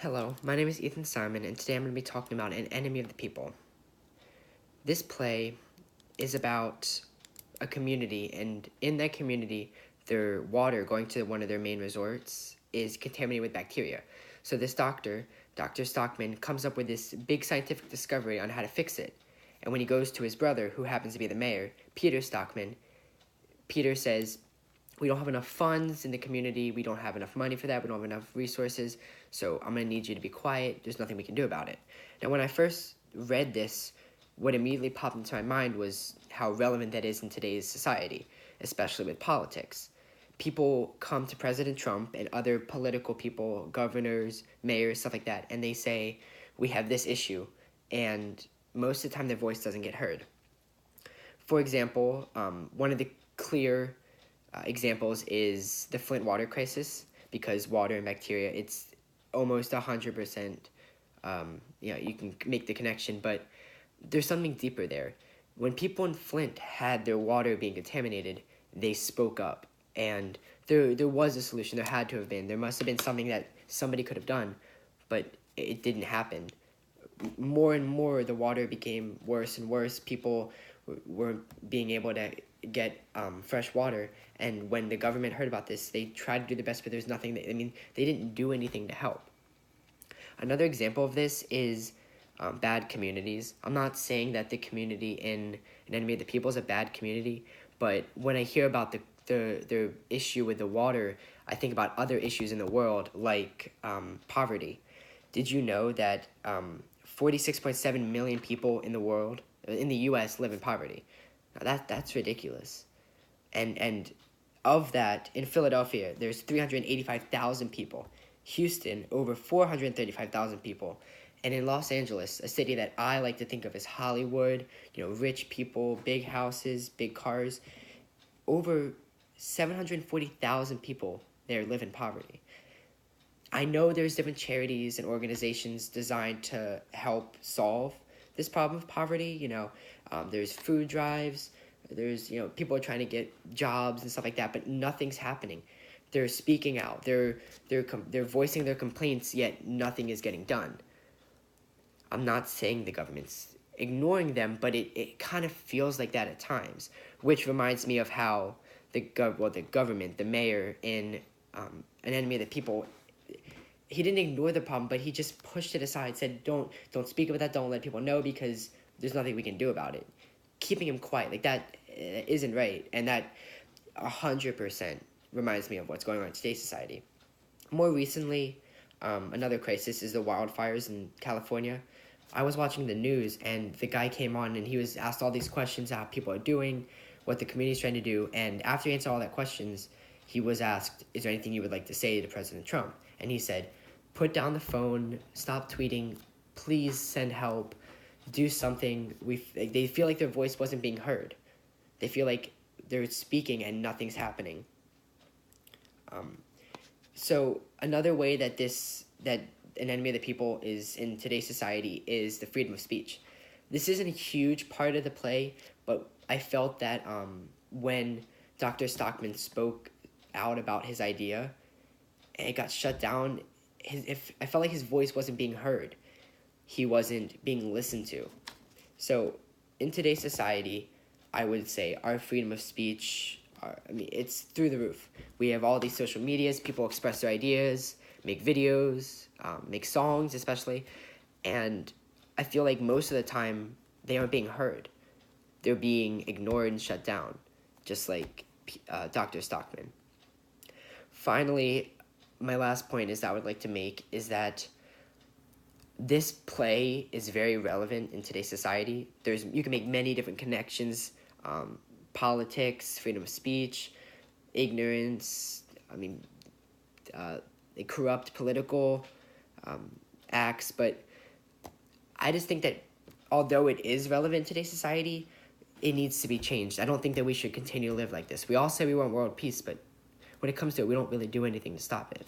Hello, my name is Ethan Simon, and today I'm going to be talking about An Enemy of the People. This play is about a community, and in that community, their water going to one of their main resorts is contaminated with bacteria. So this doctor, Dr. Stockman, comes up with this big scientific discovery on how to fix it. And when he goes to his brother, who happens to be the mayor, Peter Stockman, Peter says, we don't have enough funds in the community, we don't have enough money for that, we don't have enough resources, so I'm going to need you to be quiet, there's nothing we can do about it. Now, when I first read this, what immediately popped into my mind was how relevant that is in today's society, especially with politics. People come to President Trump and other political people, governors, mayors, stuff like that, and they say, we have this issue, and most of the time their voice doesn't get heard. For example, one of the clear examples is the Flint water crisis, because water and bacteria, it's almost 100%, you can make the connection, but there's something deeper there. When people in Flint had their water being contaminated, they spoke up, and there was a solution. There had to have been. There must have been something that somebody could have done, but it didn't happen. More and more, the water became worse and worse. People weren't being able to get fresh water, and when the government heard about this, they tried to do the best, but there's nothing that, they didn't do anything to help. Another example of this is bad communities. I'm not saying that the community in An Enemy of the People is a bad community, but when I hear about the issue with the water, I think about other issues in the world, like poverty. Did you know that 46.7 million people in the world, in the U.S., live in poverty? Now that's ridiculous. And of that, in Philadelphia, there's 385,000 people. Houston, over 435,000 people. And in Los Angeles, a city that I like to think of as Hollywood, rich people, big houses, big cars, over 740,000 people there live in poverty. I know there's different charities and organizations designed to help solve this problem of poverty. There's food drives, there's, people are trying to get jobs and stuff like that, but nothing's happening. They're speaking out, they're voicing their complaints, yet nothing is getting done. I'm not saying the government's ignoring them, but it kind of feels like that at times, which reminds me of how the government, the mayor in An Enemy of the People, he didn't ignore the problem, but he just pushed it aside, said, don't speak about that, don't let people know, because there's nothing we can do about it. Keeping him quiet, like that isn't right, and that 100% reminds me of what's going on in today's society. More recently, another crisis is the wildfires in California. I was watching the news, and the guy came on, and he was asked all these questions, how people are doing, what the community's trying to do, and after he answered all that questions, he was asked, is there anything you would like to say to President Trump? And he said, put down the phone, stop tweeting, please send help, do something. They feel like their voice wasn't being heard. They feel like they're speaking and nothing's happening. So another way that An Enemy of the People is in today's society is the freedom of speech. This isn't a huge part of the play, but I felt that when Dr. Stockman spoke out about his idea, and it got shut down, I felt like his voice wasn't being heard. He wasn't being listened to. So in today's society, I would say our freedom of speech, it's through the roof. We have all these social medias, people express their ideas, make videos, make songs especially, and I feel like most of the time they aren't being heard. They're being ignored and shut down, just like Dr. Stockman. Finally, my last point I would like to make is that this play is very relevant in today's society. You can make many different connections, politics, freedom of speech, ignorance, corrupt political acts, but I just think that although it is relevant in today's society, it needs to be changed. I don't think that we should continue to live like this. We all say we want world peace, but when it comes to it, we don't really do anything to stop it.